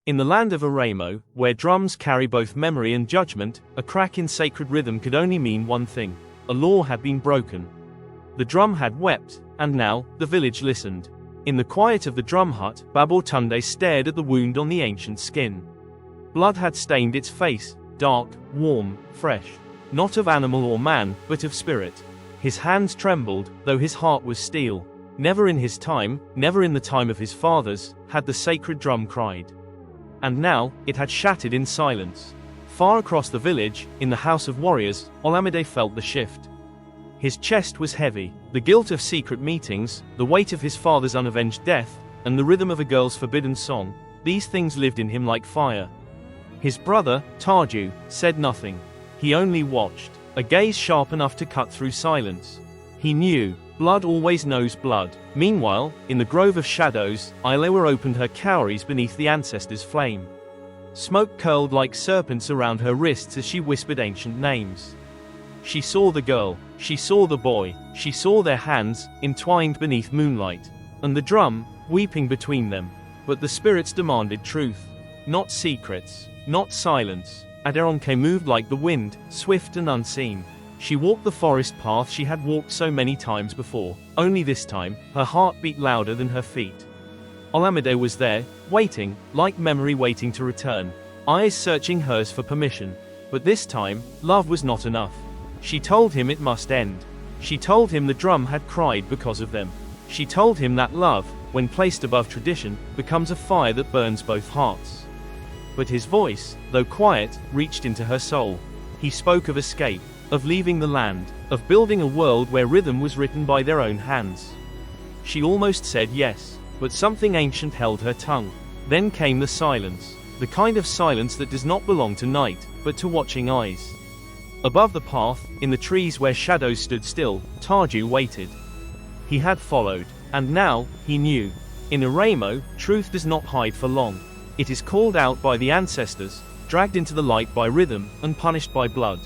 In the land of Aramo, where drums carry both memory and judgment, a crack in sacred rhythm could only mean one thing. A law had been broken. The drum had wept, and now, the village listened. In the quiet of the drum hut, Babatunde stared at the wound on the ancient skin. Blood had stained its face, dark, warm, fresh. Not of animal or man, but of spirit. His hands trembled, though his heart was steel. Never in his time, never in the time of his fathers, had the sacred drum cried. And now, it had shattered in silence. Far across the village, in the House of Warriors, Olamide felt the shift. His chest was heavy, the guilt of secret meetings, the weight of his father's unavenged death, and the rhythm of a girl's forbidden song, these things lived in him like fire. His brother, Taju, said nothing. He only watched, a gaze sharp enough to cut through silence. He knew, blood always knows blood. Meanwhile, in the grove of shadows, Ilewa opened her cowries beneath the ancestors' flame. Smoke curled like serpents around her wrists as she whispered ancient names. She saw the girl, she saw the boy, she saw their hands, entwined beneath moonlight, and the drum, weeping between them. But the spirits demanded truth. Not secrets, not silence. Aderonke moved like the wind, swift and unseen. She walked the forest path she had walked so many times before, only this time, her heart beat louder than her feet. Olamide was there, waiting, like memory waiting to return, eyes searching hers for permission. But this time, love was not enough. She told him it must end. She told him the drum had cried because of them. She told him that love, when placed above tradition, becomes a fire that burns both hearts. But his voice, though quiet, reached into her soul. He spoke of escape, of leaving the land, of building a world where rhythm was written by their own hands. She almost said yes, but something ancient held her tongue. Then came the silence, the kind of silence that does not belong to night, but to watching eyes. Above the path, in the trees where shadows stood still, Taju waited. He had followed, and now, he knew. In Aramo, truth does not hide for long. It is called out by the ancestors, dragged into the light by rhythm, and punished by blood.